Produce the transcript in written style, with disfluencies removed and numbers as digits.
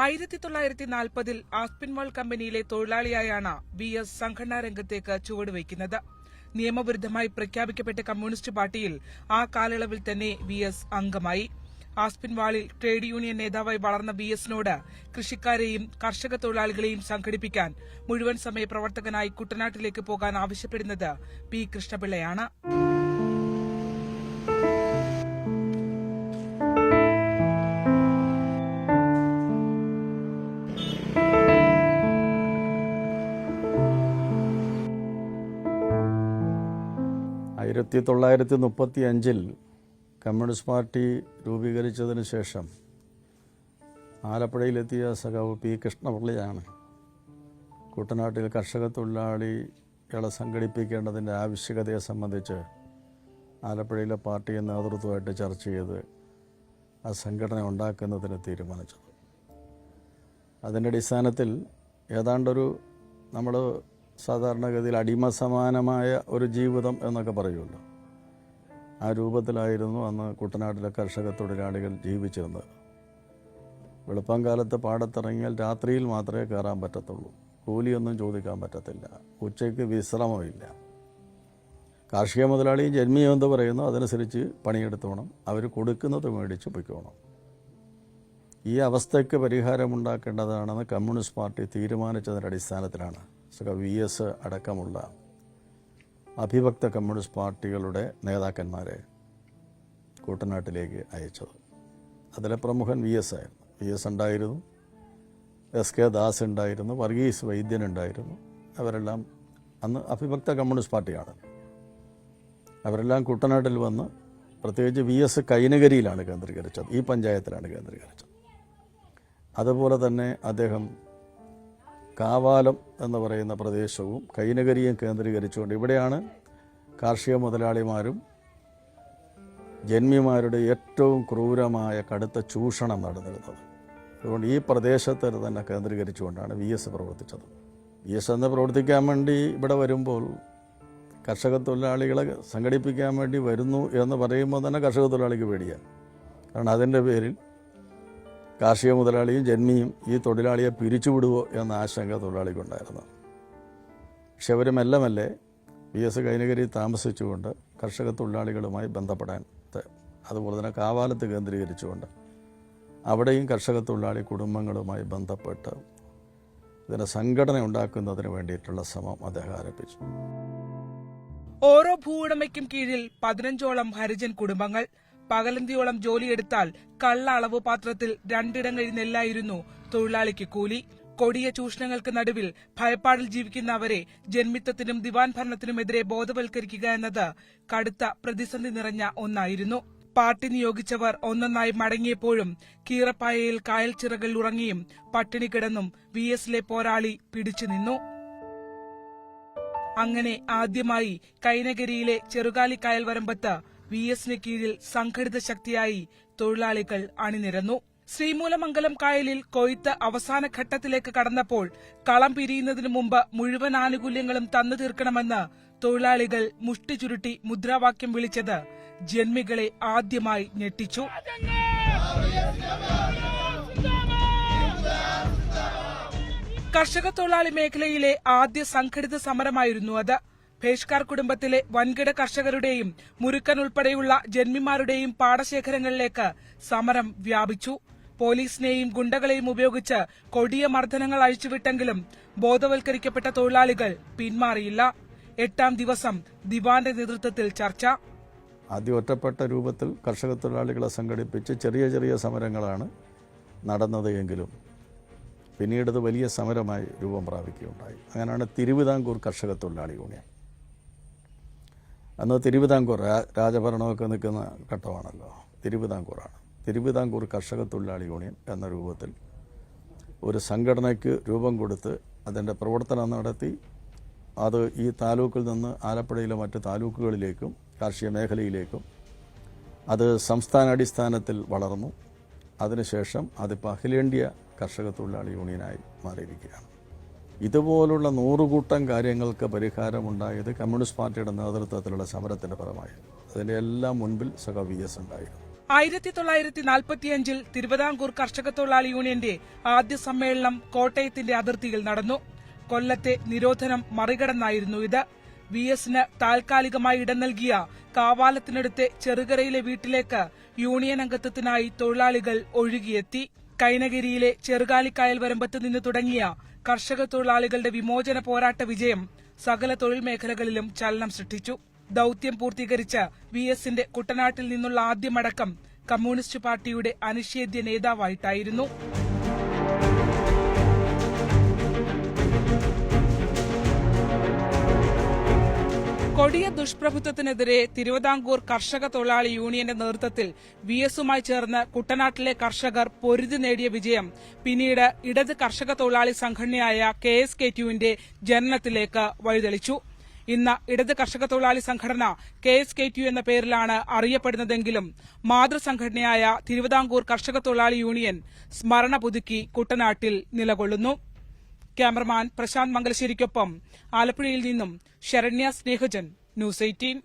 1940 Aspinwall കമ്പനിയിലെ തൊഴിലാളിയായാണ് VS സംഘടനാ രംഗത്തേക്ക് ചുവടുവയ്ക്കുന്നത്. നിയമവിരുദ്ധമായി പ്രഖ്യാപിക്കപ്പെട്ട കമ്മ്യൂണിസ്റ്റ് പാർട്ടിയിൽ ആ കാലയളവിൽ തന്നെ VS അംഗമായി. ആസ്പിൻവാളിൽ ട്രേഡ് യൂണിയൻ നേതാവായി വളർന്ന VSനോട് കൃഷിക്കാരെയും കർഷക തൊഴിലാളികളെയും സംഘടിപ്പിക്കാൻ മുഴുവൻ സമയ പ്രവർത്തകനായി കുട്ടനാട്ടിലേക്ക് പോകാൻ ആവശ്യപ്പെടുന്നത് P. കൃഷ്ണപിള്ളയാണ്. ആയിരത്തി 1935 കമ്മ്യൂണിസ്റ്റ് പാർട്ടി രൂപീകരിച്ചതിന് ശേഷം ആലപ്പുഴയിലെത്തിയ സഖാവ് P. കൃഷ്ണപിള്ളയാണ് കുട്ടനാട്ടിൽ കർഷക തൊഴിലാളികളെ സംഘടിപ്പിക്കേണ്ടതിൻ്റെ ആവശ്യകതയെ സംബന്ധിച്ച് ആലപ്പുഴയിലെ പാർട്ടി നേതൃത്വമായിട്ട് ചർച്ച ചെയ്ത് ആ സംഘടന ഉണ്ടാക്കുന്നതിന് തീരുമാനിച്ചത്. അതിൻ്റെ അടിസ്ഥാനത്തിൽ ഏതാണ്ടൊരു നമ്മൾ സാധാരണഗതിയിൽ അടിമ സമാനമായ ഒരു ജീവിതം എന്നൊക്കെ പറയുമല്ലോ, ആ രൂപത്തിലായിരുന്നു അന്ന് കുട്ടനാട്ടിലെ കർഷക തൊഴിലാളികൾ ജീവിച്ചിരുന്നത്. വെളുപ്പം കാലത്ത് പാടത്തിറങ്ങിയാൽ രാത്രിയിൽ മാത്രമേ കയറാൻ പറ്റത്തുള്ളൂ. കൂലിയൊന്നും ചോദിക്കാൻ പറ്റത്തില്ല. ഉച്ചയ്ക്ക് വിശ്രമമില്ല. കാർഷിക മുതലാളി ജന്മിയോ എന്ന് പറയുന്നു, അതനുസരിച്ച് പണിയെടുത്തോണം, അവർ കൊടുക്കുന്നത് മേടിച്ച് പൊയ്ക്കോണം. ഈ അവസ്ഥയ്ക്ക് പരിഹാരമുണ്ടാക്കേണ്ടതാണെന്ന് കമ്മ്യൂണിസ്റ്റ് പാർട്ടി തീരുമാനിച്ചതിൻ്റെ അടിസ്ഥാനത്തിലാണ് VS അടക്കമുള്ള അഭിഭക്ത കമ്മ്യൂണിസ്റ്റ് പാർട്ടികളുടെ നേതാക്കന്മാരെ കുട്ടനാട്ടിലേക്ക് അയച്ചത്. അതിലെ പ്രമുഖൻ VS ആയിരുന്നു. VS ഉണ്ടായിരുന്നു, SK ദാസ് ഉണ്ടായിരുന്നു, വർഗീസ് വൈദ്യൻ ഉണ്ടായിരുന്നു. അവരെല്ലാം അന്ന് അഭിഭക്ത കമ്മ്യൂണിസ്റ്റ് പാർട്ടിയാണ്. അവരെല്ലാം കുട്ടനാട്ടിൽ വന്ന്, പ്രത്യേകിച്ച് VS കൈനകരിയിലാണ് കേന്ദ്രീകരിച്ചത്, ഈ പഞ്ചായത്തിലാണ് കേന്ദ്രീകരിച്ചത്. അതുപോലെ തന്നെ അദ്ദേഹം കാവാലം എന്ന് പറയുന്ന പ്രദേശവും കൈനകരിയും കേന്ദ്രീകരിച്ചുകൊണ്ട് ഇവിടെയാണ് കാർഷിക മുതലാളിമാരും ജന്മിമാരുടെ ഏറ്റവും ക്രൂരമായ കടുത്ത ചൂഷണം നടന്നിരുന്നത്. അതുകൊണ്ട് ഈ പ്രദേശത്തെ തന്നെ കേന്ദ്രീകരിച്ചുകൊണ്ടാണ് VS പ്രവർത്തിച്ചത്. VS എന്ന് പ്രവർത്തിക്കാൻ വേണ്ടി ഇവിടെ വരുമ്പോൾ കർഷക തൊഴിലാളികളെ സംഘടിപ്പിക്കാൻ വേണ്ടി വരുന്നു എന്ന് പറയുമ്പോൾ തന്നെ കർഷക തൊഴിലാളിക്ക് പേടിയാണ്. കാരണം അതിൻ്റെ പേരിൽ കാർഷിക മുതലാളിയും ജന്മിയും ഈ തൊഴിലാളിയെ പിരിച്ചുവിടുവോ എന്ന ആശങ്ക തൊഴിലാളിക്കുണ്ടായിരുന്നു. പക്ഷെ അവർ മെല്ലെ മെല്ലെ VS കൈനകരി താമസിച്ചുകൊണ്ട് കർഷക തൊഴിലാളികളുമായി ബന്ധപ്പെടാൻ, അതുപോലെ തന്നെ കാവാലത്ത് കേന്ദ്രീകരിച്ചുകൊണ്ട് അവിടെയും കർഷക തൊഴിലാളി കുടുംബങ്ങളുമായി ബന്ധപ്പെട്ട് ഇതിന് സംഘടന ഉണ്ടാക്കുന്നതിന് വേണ്ടിയിട്ടുള്ള ശ്രമം അദ്ദേഹം ആരംഭിച്ചു. ഓരോ ഭൂവുടമയ്ക്കും കീഴിൽ 15ഓളം ഹരിജൻ കുടുംബങ്ങൾ. പകലന്തിയോളം ജോലിയെടുത്താൽ കള്ള അളവ് പാത്രത്തിൽ 2 ഇടങ്ങഴി നെല്ലായിരുന്നു തൊഴിലാളിക്ക് കൂലി. കൊടിയ ചൂഷണങ്ങൾക്ക് നടുവിൽ ഭയപ്പാടിൽ ജീവിക്കുന്ന അവരെ ജന്മിത്വത്തിനും ദിവാൻ ഭരണത്തിനുമെതിരെ ബോധവൽക്കരിക്കുക എന്നത് കടുത്ത പ്രതിസന്ധി നിറഞ്ഞ ഒന്നായിരുന്നു. പാർട്ടി നിയോഗിച്ചവർ ഒന്നൊന്നായി മടങ്ങിയപ്പോഴും കീറപ്പായയിൽ കായൽ ചിറകൾ ഉറങ്ങിയും പട്ടിണി കിടന്നും VSലെ പോരാളി പിടിച്ചുനിന്നു. അങ്ങനെ ആദ്യമായി കൈനകരിയിലെ ചെറുകാലി കായൽ വരമ്പത്ത് VSന് കീഴിൽ സംഘടിത ശക്തിയായി തൊഴിലാളികൾ അണിനിരന്നു. ശ്രീമൂലമംഗലം കായലിൽ കൊയ്ത്ത് അവസാന ഘട്ടത്തിലേക്ക് കടന്നപ്പോൾ കളം പിരിയുന്നതിനു മുമ്പ് മുഴുവൻ ആനുകൂല്യങ്ങളും തന്നു തീർക്കണമെന്ന് തൊഴിലാളികൾ മുഷ്ടി ചുരുട്ടി മുദ്രാവാക്യം വിളിച്ചത് ജന്മികളെ ആദ്യമായി ഞെട്ടിച്ചു. കർഷക തൊഴിലാളി മേഖലയിലെ ആദ്യ സംഘടിത സമരമായിരുന്നു അത്. ഭേഷ്കാർ കുടുംബത്തിലെ വൻകിട കർഷകരുടെയും മുരുക്കൻ ഉൾപ്പെടെയുള്ള ജന്മിമാരുടെയും പാടശേഖരങ്ങളിലേക്ക് സമരം വ്യാപിച്ചു. പോലീസിനെയും ഗുണ്ടകളെയും ഉപയോഗിച്ച് കൊടിയ മർദ്ദനങ്ങൾ അഴിച്ചുവിട്ടെങ്കിലും ബോധവൽക്കരിക്കപ്പെട്ട തൊഴിലാളികൾ പിന്മാറിയില്ല. 8ാം ദിവസം ദിവാന്റെ നേതൃത്വത്തിൽ ചർച്ച. ആദ്യം ഒറ്റപ്പെട്ട രൂപത്തിൽ കർഷക തൊഴിലാളികളെ സംഘടിപ്പിച്ച് ചെറിയ ചെറിയ സമരങ്ങളാണ് നടന്നത് എങ്കിലും പിന്നീട് അത് വലിയ സമരമായി രൂപം പ്രാപിക്കുകയുണ്ടായി. അങ്ങനെയാണ് തിരുവിതാംകൂർ കർഷക തൊഴിലാളി യൂണിയൻ. അന്ന് തിരുവിതാംകൂർ രാജഭരണമൊക്കെ നിൽക്കുന്ന ഘട്ടമാണല്ലോ, തിരുവിതാംകൂറാണ്. തിരുവിതാംകൂർ കർഷക തൊഴിലാളി യൂണിയൻ എന്ന രൂപത്തിൽ ഒരു സംഘടനയ്ക്ക് രൂപം കൊടുത്ത് അതിൻ്റെ പ്രവർത്തനം നടത്തി. അത് ഈ താലൂക്കിൽ നിന്ന് ആലപ്പുഴയിലെ മറ്റ് താലൂക്കുകളിലേക്കും കാർഷിക മേഖലയിലേക്കും അത് സംസ്ഥാനാടിസ്ഥാനത്തിൽ വളർന്നു. അതിനുശേഷം അതിപ്പോൾ അഖിലേന്ത്യാ കർഷക തൊഴിലാളി യൂണിയനായി മാറിയിരിക്കുകയാണ്. ഇതുപോലുള്ള 100 കൂട്ടം കാര്യങ്ങൾക്ക് പരിഹാരമുണ്ടായത് കമ്മ്യൂണിസ്റ്റ് പാർട്ടിയുടെ നേതൃത്വത്തിലുള്ള സമരത്തിൻ്റെ ഫലമായി. അതിൻ്റെ എല്ലാം മുൻപിൽ VS ഉണ്ടായിരുന്നു. 1945 തിരുവിതാംകൂർ കർഷക തൊഴിലാളി യൂണിയന്റെ ആദ്യ സമ്മേളനം കോട്ടയത്തിന്റെ അതിർത്തിയിൽ നടന്നു. കൊല്ലത്തെ നിരോധനം മറികടന്നായിരുന്നു ഇത്. VS-ന് താൽക്കാലികമായി ഇടം നൽകിയ കാവാലത്തിനടുത്തെ ചെറുകരയിലെ വീട്ടിലേക്ക് യൂണിയൻ അംഗത്വത്തിനായി തൊഴിലാളികൾ ഒഴുകിയെത്തി. കൈനഗിരിയിലെ ചെറുകാലിക്കായൽ വരമ്പത്ത് നിന്ന് തുടങ്ങിയ കർഷക തൊഴിലാളികളുടെ വിമോചന പോരാട്ട വിജയം സകല തൊഴിൽ മേഖലകളിലും ചലനം സൃഷ്ടിച്ചു. ദൌത്യം പൂർത്തീകരിച്ച് VS-ന്റെ കുട്ടനാട്ടിൽ നിന്നുള്ള ആദ്യ മടക്കം കമ്മ്യൂണിസ്റ്റ് പാർട്ടിയുടെ അനിഷേധ്യ നേതാവായിട്ടായിരുന്നു. കൊടിയ ദുഷ്പ്രഭുത്വത്തിനെതിരെ തിരുവിതാംകൂർ കർഷക തൊഴിലാളി യൂണിയന്റെ നേതൃത്വത്തിൽ VS-യുമായി ചേർന്ന് കുട്ടനാട്ടിലെ കർഷകർ പൊരുതി നേടിയ വിജയം പിന്നീട് ഇടത് കർഷക തൊഴിലാളി സംഘടനയായ KSKTUവിന്റെ ജനനത്തിലേക്ക് വഴിതെളിച്ചു. ഇന്ന് ഇടത് കർഷക തൊഴിലാളി സംഘടന KSKTU എന്ന പേരിലാണ് അറിയപ്പെടുന്നതെങ്കിലും മാതൃസംഘടനയായ തിരുവിതാംകൂർ കർഷക തൊഴിലാളി യൂണിയൻ സ്മരണ പുതുക്കി കുട്ടനാട്ടിൽ നിലകൊള്ളുന്നു. ക്യാമറമാൻ പ്രശാന്ത് മംഗലശ്ശേരിക്കൊപ്പം ആലപ്പുഴയിൽ നിന്നും ശരണ്യ സ്നേഹജൻ, News 18.